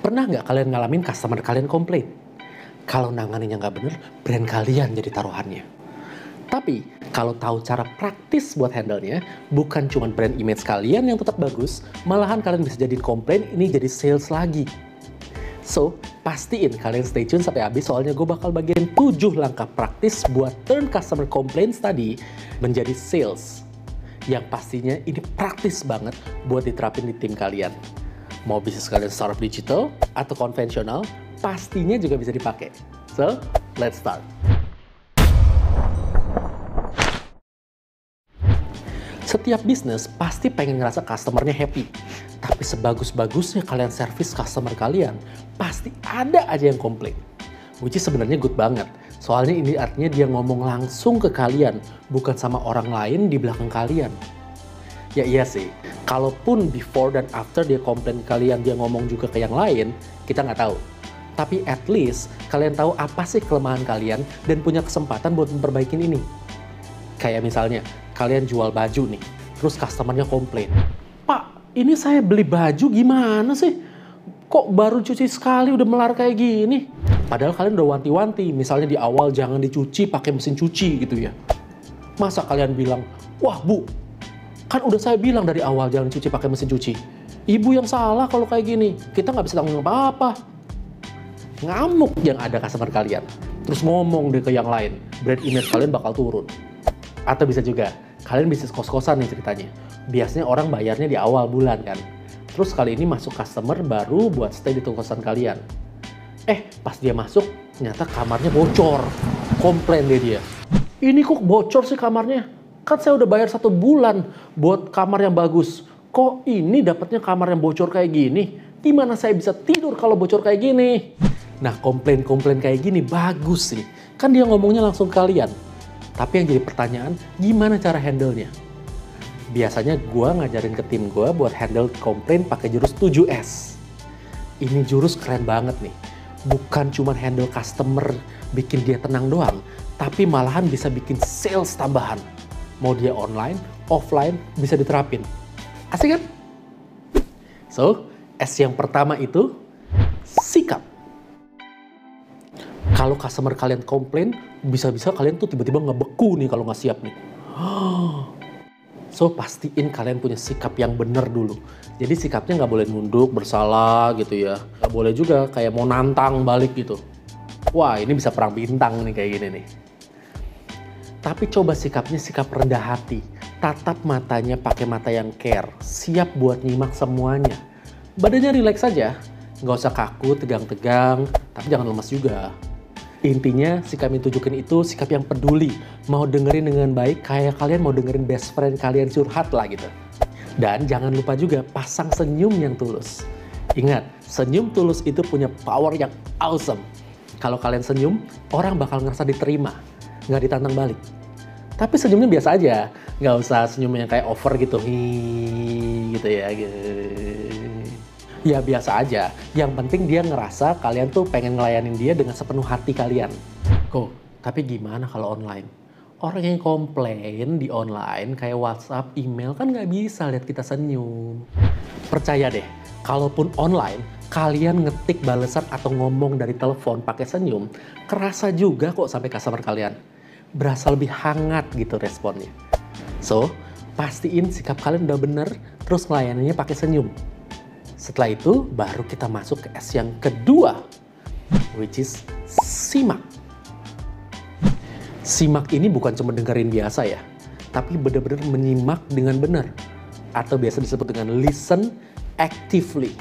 Pernah nggak kalian ngalamin customer kalian komplain? Kalau nanganinnya nggak bener, brand kalian jadi taruhannya. Tapi, kalau tahu cara praktis buat handle-nya, bukan cuma brand image kalian yang tetap bagus, malahan kalian bisa jadiin komplain ini jadi sales lagi. So, pastiin kalian stay tune sampai habis soalnya gue bakal bagiin 7 langkah praktis buat turn customer complaints tadi menjadi sales. Yang pastinya ini praktis banget buat diterapin di tim kalian. Mau bisnis kalian startup digital atau konvensional, pastinya juga bisa dipakai. So, let's start. Setiap bisnis pasti pengen ngerasa customer-nya happy. Tapi sebagus-bagusnya kalian service customer kalian, pasti ada aja yang komplain. Which is sebenarnya good banget. Soalnya ini artinya dia ngomong langsung ke kalian, bukan sama orang lain di belakang kalian. Ya iya sih, kalaupun before dan after dia komplain ke kalian, dia ngomong juga ke yang lain, kita nggak tahu. Tapi at least kalian tahu apa sih kelemahan kalian dan punya kesempatan buat memperbaikin ini. Kayak misalnya, kalian jual baju nih, terus customer-nya komplain. Pak, ini saya beli baju gimana sih? Kok baru cuci sekali udah melar kayak gini? Padahal kalian udah wanti-wanti, misalnya di awal jangan dicuci pakai mesin cuci gitu ya. Masa kalian bilang, wah bu, kan udah saya bilang dari awal jangan dicuci pakai mesin cuci. Ibu yang salah kalau kayak gini, kita nggak bisa tanggung apa-apa. Ngamuk yang ada customer kalian. Terus ngomong deh ke yang lain, brand image kalian bakal turun. Atau bisa juga, kalian bisnis kos-kosan nih ceritanya. Biasanya orang bayarnya di awal bulan kan. Terus kali ini masuk customer baru buat stay di kosan kalian. Pas dia masuk, ternyata kamarnya bocor. Komplain deh dia. Ini kok bocor sih kamarnya? Kan saya udah bayar 1 bulan buat kamar yang bagus. Kok ini dapatnya kamar yang bocor kayak gini? Gimana saya bisa tidur kalau bocor kayak gini? Nah, komplain-komplain kayak gini bagus sih. Kan dia ngomongnya langsung ke kalian. Tapi yang jadi pertanyaan, gimana cara handle-nya? Biasanya gue ngajarin ke tim gue buat handle komplain pakai jurus 7S. Ini jurus keren banget nih. Bukan cuma handle customer, bikin dia tenang doang, tapi malahan bisa bikin sales tambahan. Mau dia online, offline, bisa diterapin. Asik kan? So, S yang pertama itu, sikap. Kalau customer kalian komplain, bisa-bisa kalian tuh tiba-tiba ngebeku nih kalau nggak siap nih. So, pastiin kalian punya sikap yang bener dulu. Jadi sikapnya nggak boleh nunduk, bersalah gitu ya. Nggak boleh juga kayak mau nantang balik gitu. Wah, ini bisa perang bintang nih kayak gini nih. Tapi coba sikapnya sikap rendah hati. Tatap matanya pakai mata yang care. Siap buat nyimak semuanya. Badannya rileks saja. Nggak usah kaku, tegang-tegang. Tapi jangan lemas juga. Intinya sikap yang tunjukin itu sikap yang peduli. Mau dengerin dengan baik kayak kalian mau dengerin best friend kalian curhat lah gitu. Dan jangan lupa juga pasang senyum yang tulus. Ingat, senyum tulus itu punya power yang awesome. Kalau kalian senyum, orang bakal ngerasa diterima. Nggak ditantang balik. Tapi senyumnya biasa aja. Nggak usah senyum yang kayak over gitu. Gitu ya. Ya biasa aja, yang penting dia ngerasa kalian tuh pengen ngelayanin dia dengan sepenuh hati kalian. Tapi gimana kalau online? Orang yang komplain di online kayak WhatsApp, email kan nggak bisa lihat kita senyum. Percaya deh, kalaupun online, kalian ngetik balesan atau ngomong dari telepon pakai senyum, kerasa juga kok sampai customer kalian. Berasa lebih hangat gitu responnya. So, pastiin sikap kalian udah bener, terus ngelayaninnya pakai senyum. Setelah itu, baru kita masuk ke S yang kedua, which is simak. Simak ini bukan cuma dengerin biasa ya, tapi benar-benar menyimak dengan benar. Atau biasa disebut dengan listen actively.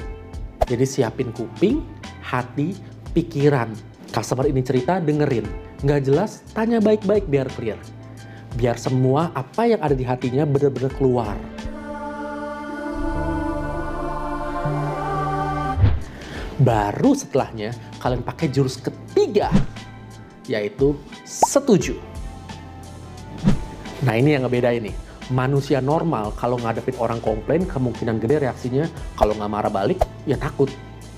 Jadi siapin kuping, hati, pikiran. Customer ini cerita, dengerin. Nggak jelas, tanya baik-baik biar clear. Biar semua apa yang ada di hatinya benar-benar keluar. Baru setelahnya, kalian pakai jurus ketiga, yaitu setuju. Nah ini yang ngebeda ini. Manusia normal kalau ngadepin orang komplain, kemungkinan gede reaksinya kalau nggak marah balik, ya takut.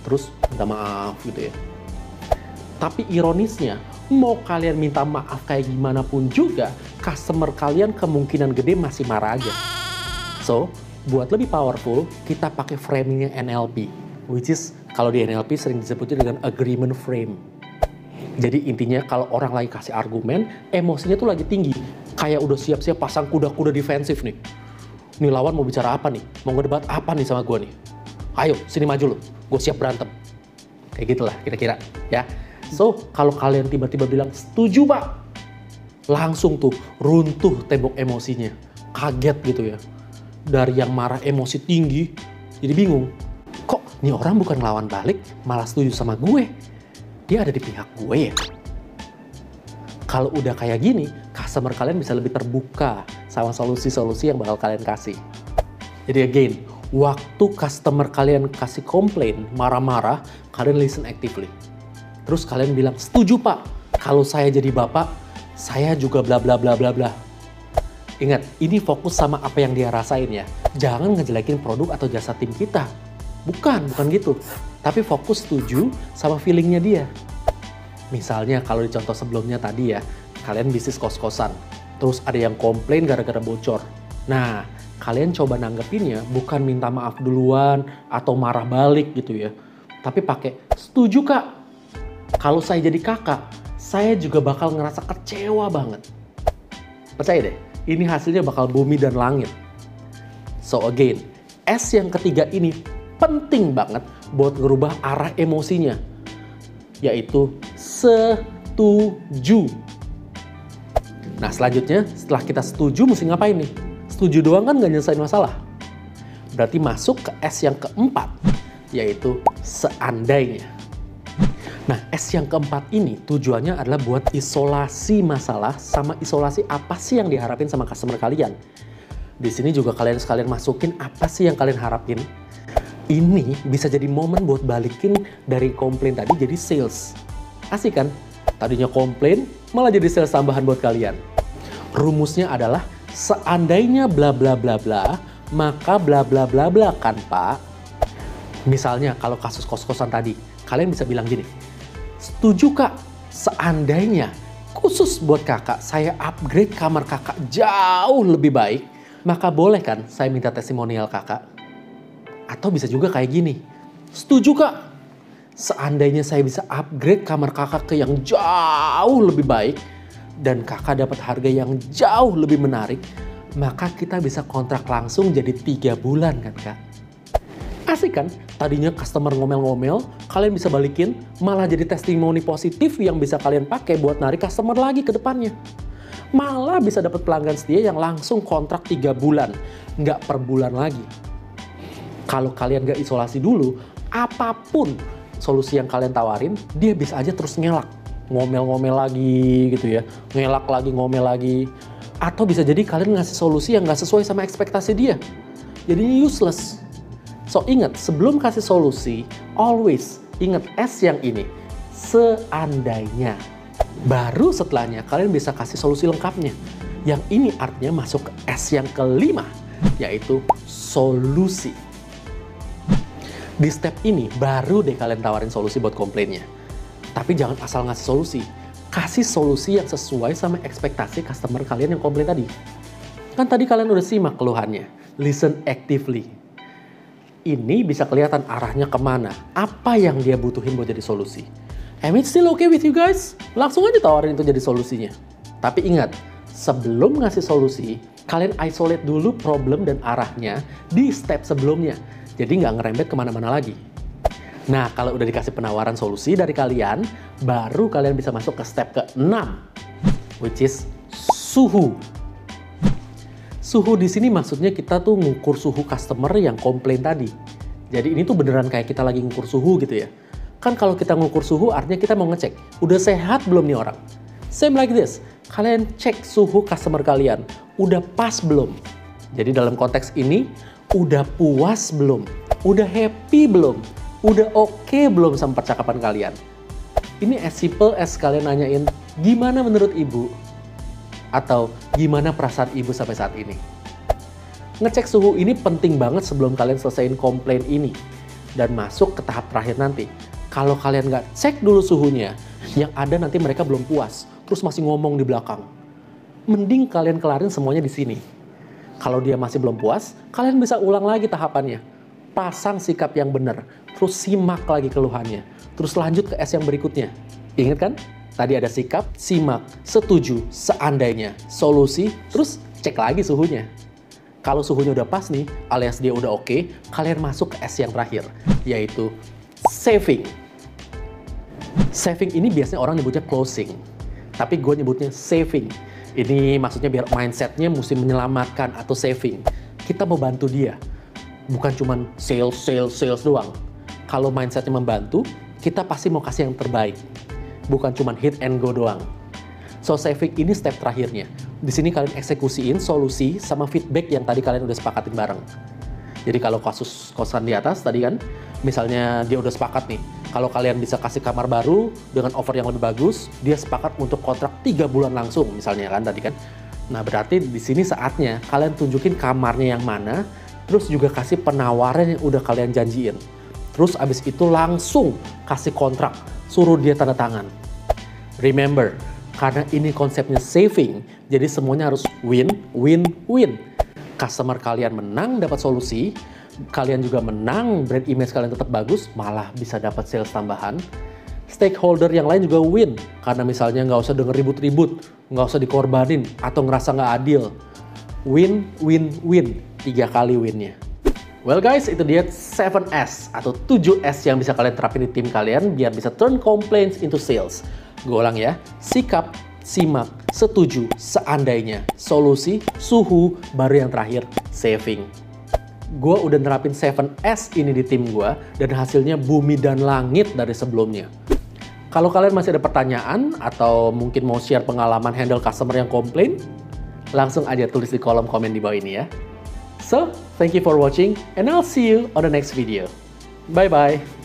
Terus minta maaf gitu ya. Tapi ironisnya, mau kalian minta maaf kayak gimana pun juga, customer kalian kemungkinan gede masih marah aja. So, buat lebih powerful, kita pakai framingnya NLP. which is kalau di NLP sering disebutnya dengan agreement frame. Jadi intinya kalau orang lagi kasih argumen, emosinya tuh lagi tinggi. Kayak udah siap-siap pasang kuda-kuda defensif nih. Nih lawan mau bicara apa nih? Mau ngedebat apa nih sama gue nih? Ayo, sini maju lo. Gue siap berantem. Kayak gitulah kira-kira ya. So, kalau kalian tiba-tiba bilang, setuju Pak. Langsung tuh runtuh tembok emosinya. Kaget gitu ya. Dari yang marah emosi tinggi, jadi bingung. Kok nih orang bukan lawan balik, malah setuju sama gue? Dia ada di pihak gue ya? Kalau udah kayak gini, customer kalian bisa lebih terbuka sama solusi-solusi yang bakal kalian kasih. Jadi again, waktu customer kalian kasih komplain, marah-marah, kalian listen actively. Terus kalian bilang, setuju Pak, kalau saya jadi Bapak, saya juga bla bla bla bla bla. Ingat, ini fokus sama apa yang dia rasain ya. Jangan ngejelekin produk atau jasa tim kita. Bukan gitu. Tapi fokus setuju sama feelingnya dia. Misalnya kalau di contoh sebelumnya tadi ya, kalian bisnis kos-kosan. Terus ada yang komplain gara-gara bocor. Nah, kalian coba nanggepinnya bukan minta maaf duluan atau marah balik gitu ya. Tapi pakai, setuju Kak. Kalau saya jadi kakak, saya juga bakal ngerasa kecewa banget. Percaya deh, ini hasilnya bakal bumi dan langit. So again, S yang ketiga ini penting banget buat ngerubah arah emosinya. Yaitu setuju. Nah selanjutnya, setelah kita setuju mesti ngapain nih? Setuju doang kan nggak nyelesain masalah. Berarti masuk ke S yang keempat, yaitu seandainya. Nah, S yang keempat ini tujuannya adalah buat isolasi masalah sama isolasi apa sih yang diharapin sama customer kalian. Di sini juga kalian sekalian masukin apa sih yang kalian harapin. Ini bisa jadi momen buat balikin dari komplain tadi jadi sales. Asik kan? Tadinya komplain, malah jadi sales tambahan buat kalian. Rumusnya adalah seandainya bla bla bla bla, maka bla bla bla bla kan Pak. Misalnya kalau kasus kos-kosan tadi, kalian bisa bilang gini, setuju Kak, seandainya khusus buat kakak saya upgrade kamar kakak jauh lebih baik, maka boleh kan saya minta testimonial kakak? Atau bisa juga kayak gini, setuju Kak, seandainya saya bisa upgrade kamar kakak ke yang jauh lebih baik, dan kakak dapat harga yang jauh lebih menarik, maka kita bisa kontrak langsung jadi 3 bulan kan Kak? Asik kan? Tadinya customer ngomel-ngomel, kalian bisa balikin, malah jadi testimoni positif yang bisa kalian pakai buat narik customer lagi ke depannya. Malah bisa dapat pelanggan setia yang langsung kontrak 3 bulan, nggak per bulan lagi. Kalau kalian nggak isolasi dulu, apapun solusi yang kalian tawarin, dia bisa aja terus ngelak. Ngomel-ngomel lagi gitu ya, ngelak lagi, ngomel lagi. Atau bisa jadi kalian ngasih solusi yang nggak sesuai sama ekspektasi dia. Jadi useless. So ingat, sebelum kasih solusi, always ingat S yang ini, seandainya. Baru setelahnya kalian bisa kasih solusi lengkapnya. Yang ini artinya masuk ke S yang kelima, yaitu solusi. Di step ini baru deh kalian tawarin solusi buat komplainnya. Tapi jangan asal ngasih solusi. Kasih solusi yang sesuai sama ekspektasi customer kalian yang komplain tadi. Kan tadi kalian udah simak keluhannya. Listen actively. Ini bisa kelihatan arahnya kemana, apa yang dia butuhin buat jadi solusi. Am I still okay with you guys? Langsung aja tawarin itu jadi solusinya. Tapi ingat, sebelum ngasih solusi, kalian isolate dulu problem dan arahnya di step sebelumnya. Jadi nggak ngerembet kemana-mana lagi. Nah, kalau udah dikasih penawaran solusi dari kalian, baru kalian bisa masuk ke step ke-6, which is suhu. Suhu di sini maksudnya kita tuh ngukur suhu customer yang komplain tadi. Jadi ini tuh beneran kayak kita lagi ngukur suhu gitu ya. Kan kalau kita ngukur suhu artinya kita mau ngecek, udah sehat belum nih orang? Same like this, kalian cek suhu customer kalian, udah pas belum? Jadi dalam konteks ini, udah puas belum? Udah happy belum? Udah oke belum sama percakapan kalian? Ini as simple as kalian nanyain, gimana menurut ibu? Atau gimana perasaan ibu sampai saat ini? Ngecek suhu ini penting banget sebelum kalian selesaiin komplain ini. Dan masuk ke tahap terakhir nanti. Kalau kalian nggak cek dulu suhunya, yang ada nanti mereka belum puas, terus masih ngomong di belakang. Mending kalian kelarin semuanya di sini. Kalau dia masih belum puas, kalian bisa ulang lagi tahapannya. Pasang sikap yang benar, terus simak lagi keluhannya, terus lanjut ke S yang berikutnya. Ingat kan? Tadi ada sikap, simak, setuju, seandainya, solusi, terus cek lagi suhunya. Kalau suhunya udah pas nih, alias dia udah oke, kalian masuk ke S yang terakhir, yaitu saving. Saving ini biasanya orang nyebutnya closing, tapi gue nyebutnya saving. Ini maksudnya biar mindsetnya mesti menyelamatkan atau saving. Kita mau bantu dia, bukan cuma sales doang. Kalau mindsetnya membantu, kita pasti mau kasih yang terbaik. Bukan cuma hit and go doang. So saving ini step terakhirnya. Di sini kalian eksekusiin solusi sama feedback yang tadi kalian udah sepakatin bareng. Jadi kalau kasus kosan di atas tadi kan, misalnya dia udah sepakat nih, kalau kalian bisa kasih kamar baru dengan offer yang lebih bagus, dia sepakat untuk kontrak 3 bulan langsung misalnya kan tadi kan. Nah berarti di sini saatnya kalian tunjukin kamarnya yang mana, terus juga kasih penawaran yang udah kalian janjiin. Terus abis itu langsung kasih kontrak, suruh dia tanda tangan. Remember, karena ini konsepnya saving, jadi semuanya harus win, win, win. Customer kalian menang dapat solusi, kalian juga menang, brand image kalian tetap bagus, malah bisa dapat sales tambahan. Stakeholder yang lain juga win, karena misalnya nggak usah denger ribut-ribut, nggak usah dikorbanin, atau ngerasa nggak adil. Win, win, win, 3 kali winnya. Well guys, itu dia 7S atau 7S yang bisa kalian terapin di tim kalian biar bisa turn complaints into sales. Gue ulang ya, sikap, simak, setuju, seandainya, solusi, suhu, baru yang terakhir, saving. Gue udah nerapin 7S ini di tim gue dan hasilnya bumi dan langit dari sebelumnya. Kalau kalian masih ada pertanyaan atau mungkin mau share pengalaman handle customer yang komplain, langsung aja tulis di kolom komen di bawah ini ya. So, thank you for watching and I'll see you on the next video. Bye-bye.